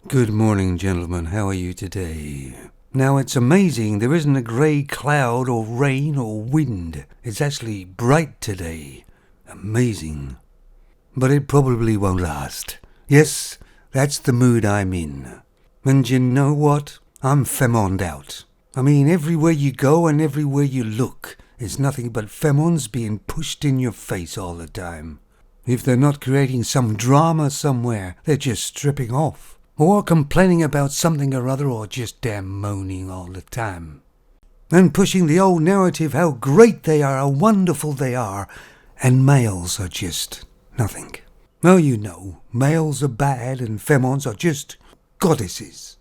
Good morning, gentlemen. How are you today? Now, it's amazing there isn't a grey cloud or rain or wind. It's actually bright today. Amazing. But it probably won't last. Yes, that's the mood I'm in. And you know what? I'm femoned out. I mean, everywhere you go and everywhere you look, it's nothing but femons being pushed in your face all the time. If they're not creating some drama somewhere, they're just stripping off. Or complaining about something or other, or just damn moaning all the time. And pushing the old narrative how great they are, how wonderful they are, and males are just nothing. Oh, you know, males are bad and femons are just goddesses.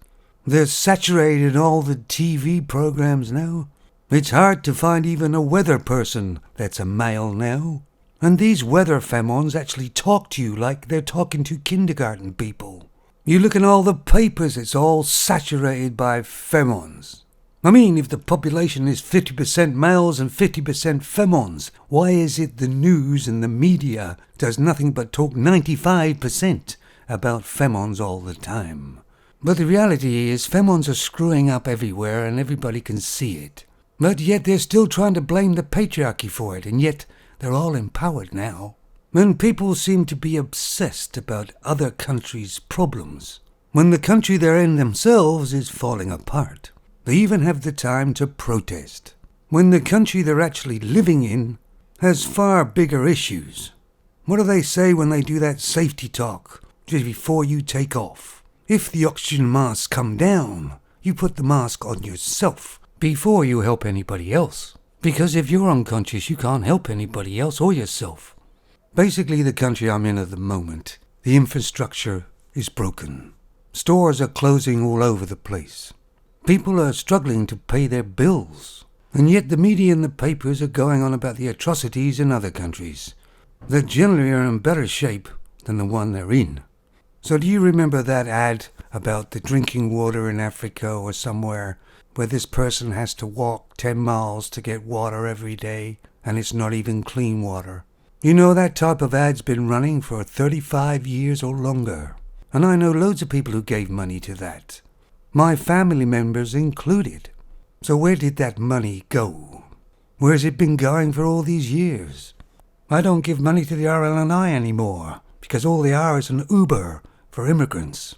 They're saturated in all the TV programs now. It's hard to find even a weather person that's a male now. And these weather femons actually talk to you like they're talking to kindergarten people. You look in all the papers, it's all saturated by femons. I mean, if the population is 50% males and 50% femons, why is it the news and the media does nothing but talk 95% about femons all the time? But the reality is, femons are screwing up everywhere and everybody can see it. But yet they're still trying to blame the patriarchy for it, and yet they're all empowered now. And people seem to be obsessed about other countries' problems, when the country they're in themselves is falling apart. They even have the time to protest, when the country they're actually living in has far bigger issues. What do they say when they do that safety talk just before you take off? If the oxygen masks come down, you put the mask on yourself before you help anybody else. Because if you're unconscious, you can't help anybody else or yourself. Basically, the country I'm in at the moment, the infrastructure is broken. Stores are closing all over the place. People are struggling to pay their bills. And yet the media and the papers are going on about the atrocities in other countries that generally are in better shape than the one they're in. So do you remember that ad about the drinking water in Africa or somewhere where this person has to walk 10 miles to get water every day and it's not even clean water? You know, that type of ad's been running for 35 years or longer. And I know loads of people who gave money to that. My family members included. So where did that money go? Where's it been going for all these years? I don't give money to the RLNI anymore, because all they are is an Uber for immigrants.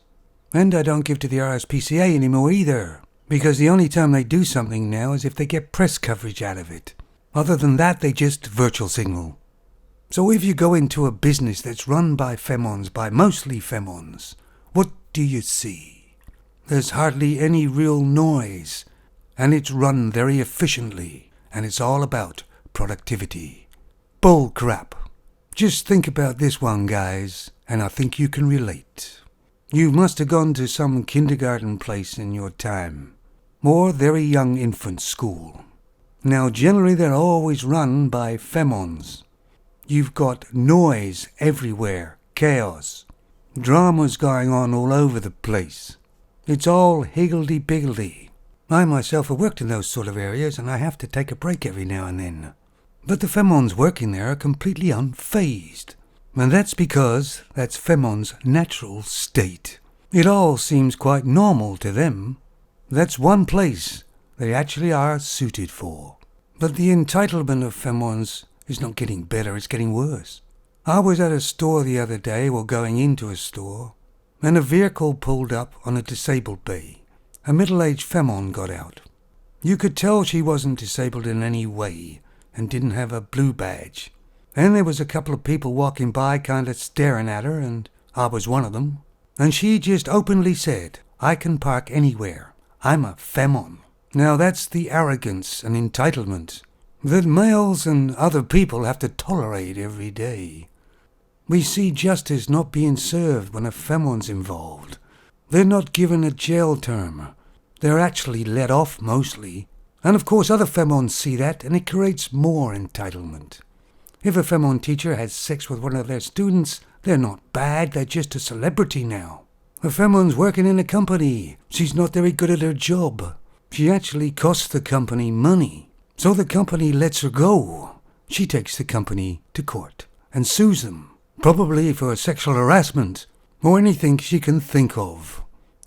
And I don't give to the RSPCA anymore either, because the only time they do something now is if they get press coverage out of it. Other than that, they just virtual signal. So if you go into a business that's run by femons, by mostly femons, what do you see? There's hardly any real noise, and it's run very efficiently, and it's all about productivity. Bull crap. Just think about this one, guys, and I think you can relate. You must have gone to some kindergarten place in your time, or very young infant school. Now generally they're always run by femons. You've got noise everywhere, chaos, dramas going on all over the place. It's all higgledy-piggledy. I myself have worked in those sort of areas and I have to take a break every now and then. But the femons working there are completely unfazed. And that's because that's femons' natural state. It all seems quite normal to them. That's one place they actually are suited for. But the entitlement of femons is not getting better, it's getting worse. I was at a store the other day, or going into a store, and a vehicle pulled up on a disabled bay. A middle-aged femon got out. You could tell she wasn't disabled in any way, and didn't have a blue badge. And there was a couple of people walking by kind of staring at her, and I was one of them. And she just openly said, "I can park anywhere. I'm a femon." Now that's the arrogance and entitlement that males and other people have to tolerate every day. We see justice not being served when a femon's involved. They're not given a jail term. They're actually let off mostly. And of course other femons see that, and it creates more entitlement. If a femon teacher has sex with one of their students, they're not bad, they're just a celebrity now. A femon's working in a company. She's not very good at her job. She actually costs the company money. So the company lets her go. She takes the company to court and sues them, probably for sexual harassment or anything she can think of.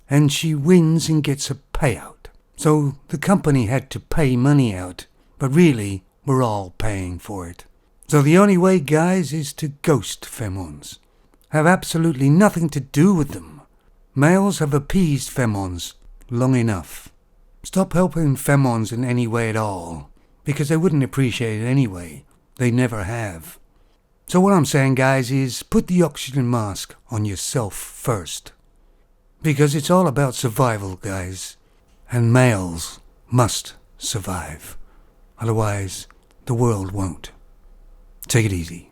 and she wins and gets a payout. So the company had to pay money out, but really we're all paying for it. So the only way, guys, is to ghost femons. Have absolutely nothing to do with them. Males have appeased femons long enough. Stop helping femons in any way at all, because they wouldn't appreciate it anyway. They never have. So what I'm saying, guys, is put the oxygen mask on yourself first. Because it's all about survival, guys. And males must survive. Otherwise, the world won't. Take it easy.